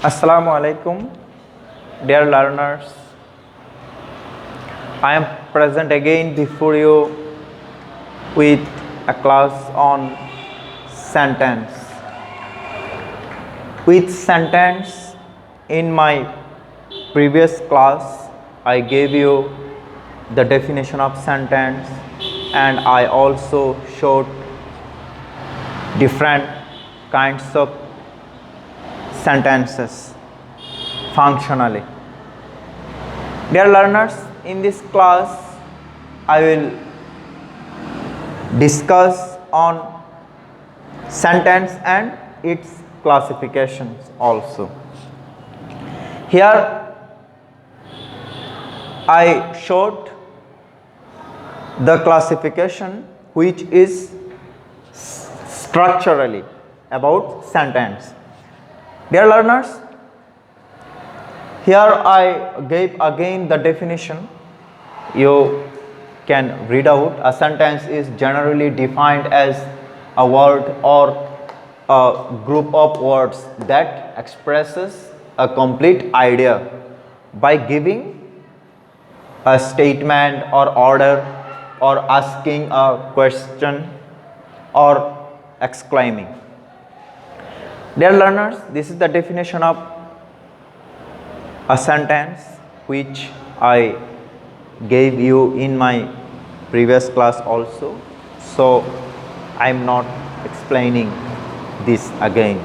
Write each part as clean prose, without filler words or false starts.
Assalamu alaikum, dear learners. I am present again before you with a class on sentence. With sentence, in my previous class, I gave you the definition of sentence and I also showed different kinds of sentences functionally. Dear learners, in this class I will discuss on sentence and its classifications also. Here I showed the classification which is structurally about sentence. Dear learners, here I gave again the definition. You can read out. A sentence is generally defined as a word or a group of words that expresses a complete idea by giving a statement or order or asking a question or exclaiming. Dear learners, this is the definition of a sentence which I gave you in my previous class also. So I am not explaining this again.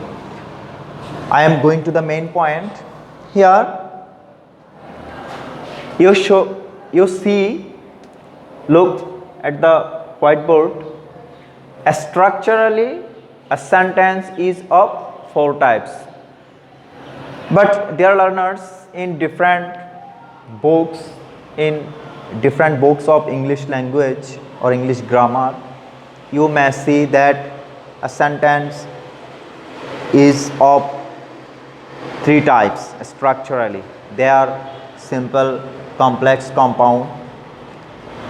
I am going to the main point. Here you see, look at the whiteboard. Structurally, a sentence is of 4 types. But dear learners, in different books of English language or English grammar, you may see that a sentence is of 3 types structurally. They are simple, complex, compound.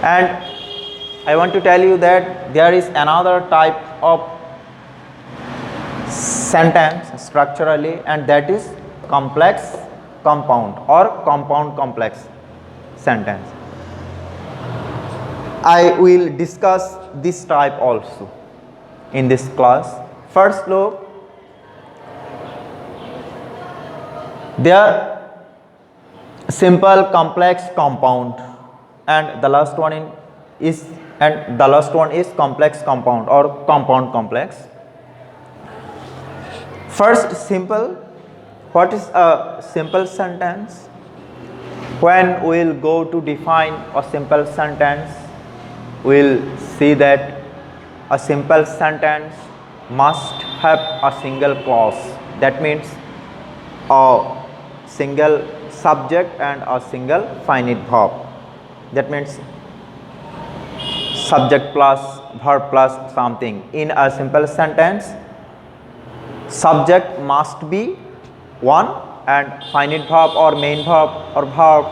And I want to tell you that there is another type of sentence structurally, and that is complex compound or compound complex sentence. I will discuss this type also in this class. First, look, there simple, complex, compound, and the last one is complex compound or compound complex. First, simple. What is a simple sentence? When we will go to define a simple sentence, we will see that a simple sentence must have a single clause. That means a single subject and a single finite verb. That means subject plus verb plus something. In a simple sentence, subject must be one and finite verb or main verb or verb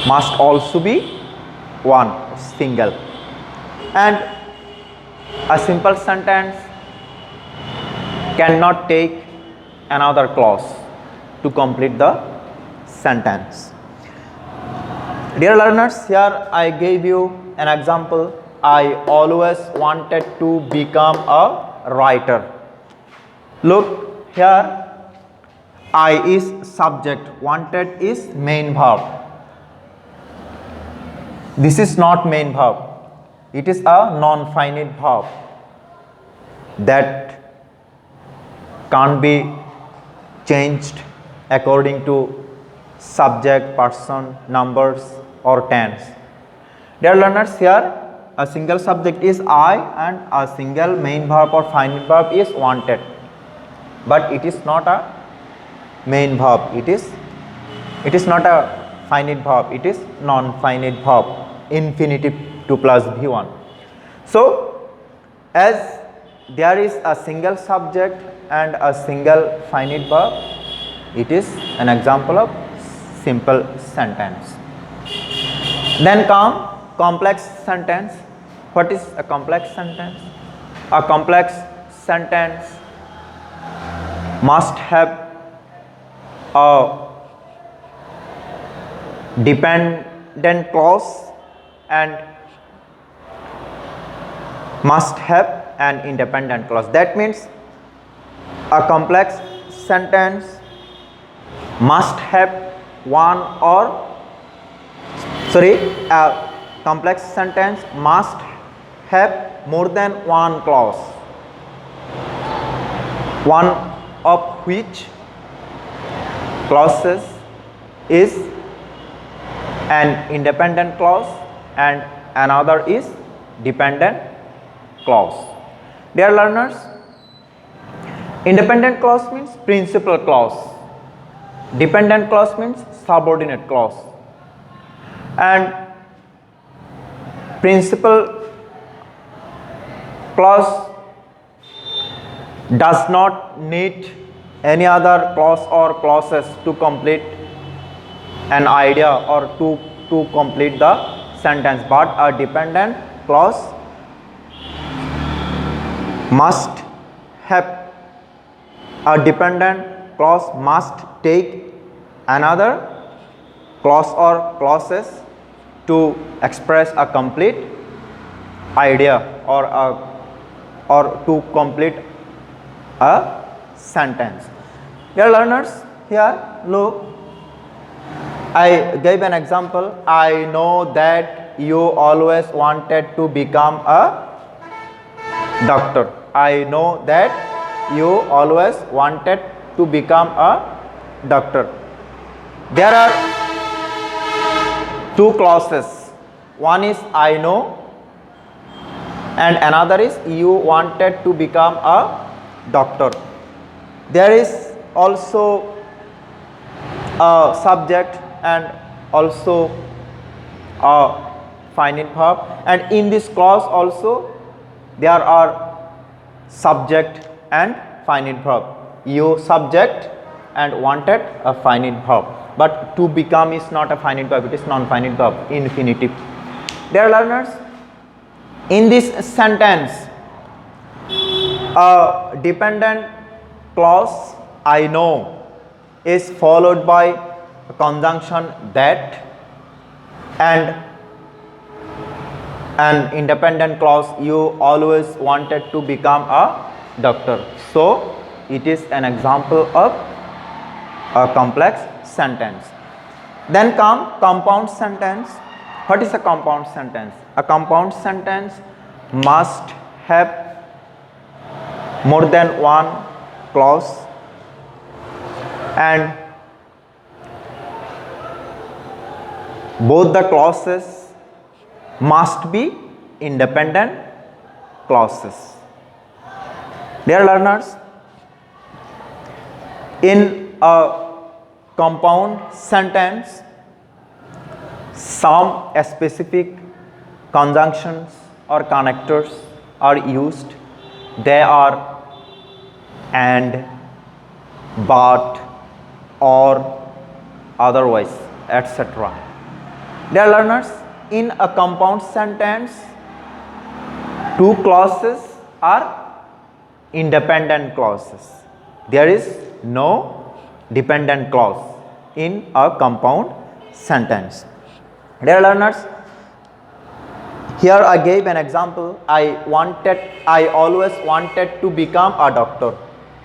must also be one, single. And a simple sentence cannot take another clause to complete the sentence. Dear learners, here I gave you an example. I always wanted to become a writer. Look here, I is subject, wanted is main verb. This is not main verb, it is a non-finite verb that can't be changed according to subject, person, numbers or tense. Dear learners, here a single subject is I and a single main verb or finite verb is wanted, but it is not a main verb, it is not a finite verb, it is non-finite verb, infinitive 2 plus v1. So as there is a single subject and a single finite verb, it is an example of simple sentence. Then come complex sentence. What is a complex sentence? A complex sentence must have a dependent clause and must have an independent clause. That means a complex sentence must have one or a complex sentence must have more than one clause, one of which clauses is an independent clause and another is dependent clause. Dear learners, independent clause means principal clause, dependent clause means subordinate clause, and principal clause does not need any other clause or clauses to complete an idea or to complete the sentence, but a dependent clause must have a dependent clause must take another clause or clauses to express a complete idea or to complete a sentence. Dear learners, here look, I gave an example. I know that you always wanted to become a doctor. I know that you always wanted to become a doctor. There are two clauses. One is I know and another is you wanted to become a doctor. There is also a subject and also a finite verb, and in this clause also there are subject and finite verb. You subject and wanted a finite verb, but to become is not a finite verb, it is non-finite verb, infinitive. Dear learners, in this sentence a dependent clause I know is followed by a conjunction that, and an independent clause you always wanted to become a doctor. So it is an example of a complex sentence. Then come compound sentence. What is a compound sentence? A compound sentence must have more than one clause and both the clauses must be independent clauses. Dear learners, in a compound sentence some specific conjunctions or connectors are used. They are and, but, or, otherwise, etc. Dear learners, in a compound sentence two clauses are independent clauses. There is no dependent clause in a compound sentence. Dear learners, here I gave an example. I always wanted to become a doctor.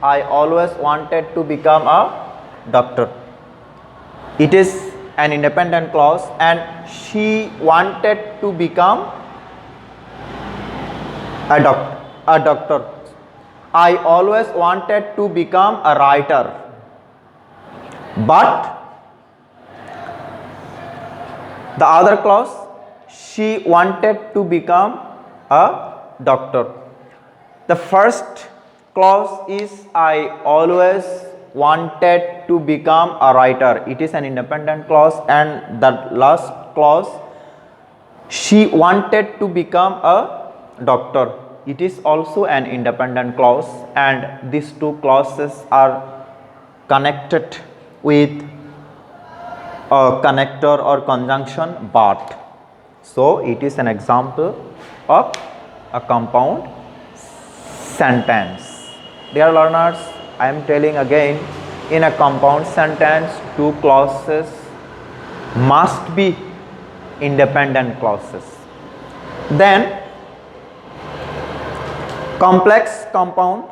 I always wanted to become a doctor. It is an independent clause, and she wanted to become a doctor. I always wanted to become a writer, but the other clause, she wanted to become a doctor. The first clause is I always wanted to become a writer. It is an independent clause, and the last clause, she wanted to become a doctor. It is also an independent clause, and these two clauses are connected with a connector or conjunction but. So it is an example of a compound sentence. Dear learners, I am telling again, in a compound sentence, two clauses must be independent clauses. Then complex compound,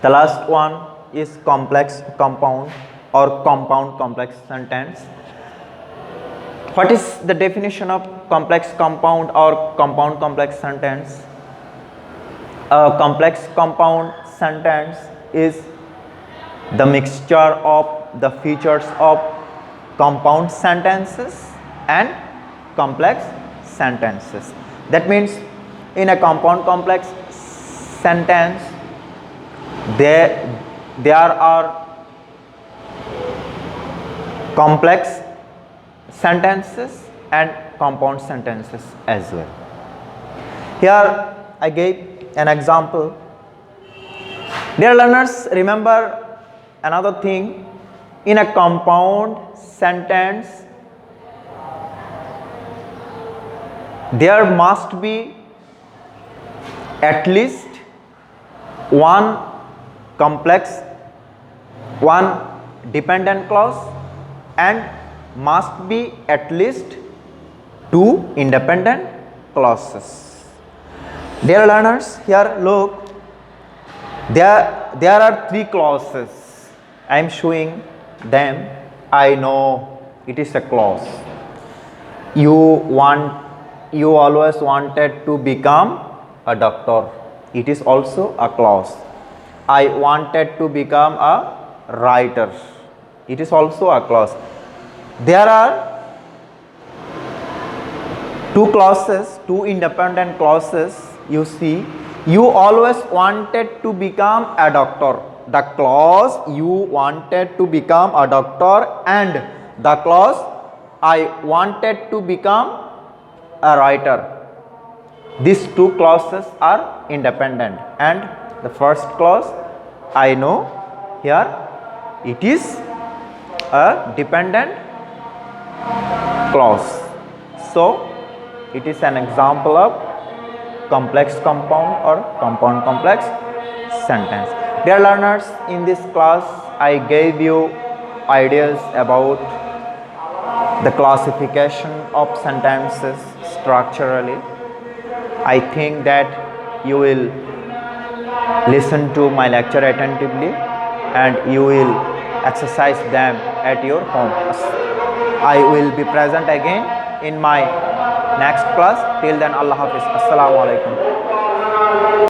the last one is complex compound or compound complex sentence. What is the definition of complex compound or compound complex sentence? A complex compound sentence is the mixture of the features of compound sentences and complex sentences. That means in a compound complex sentence there are complex sentences and compound sentences as well. Here I gave an example. Dear learners, remember another thing. In a compound sentence, there must be at least one dependent clause and must be at least two independent clauses. Dear learners, here look, there are three clauses. I am showing them. I know it is a clause. You always wanted to become a doctor. It is also a clause. I wanted to become a writer. It is also a clause. There are two clauses, two independent clauses. You see, you always wanted to become a doctor. The clause you wanted to become a doctor and the clause I wanted to become a writer. These two clauses are independent, and the first clause I know, here it is a dependent clause. So it is an example of complex compound or compound complex sentence. Dear learners, in this class I gave you ideas about the classification of sentences structurally. I think that you will listen to my lecture attentively and you will exercise them at your home. I will be present again in my next class. Till then, Allah Hafiz. Assalamu alaikum.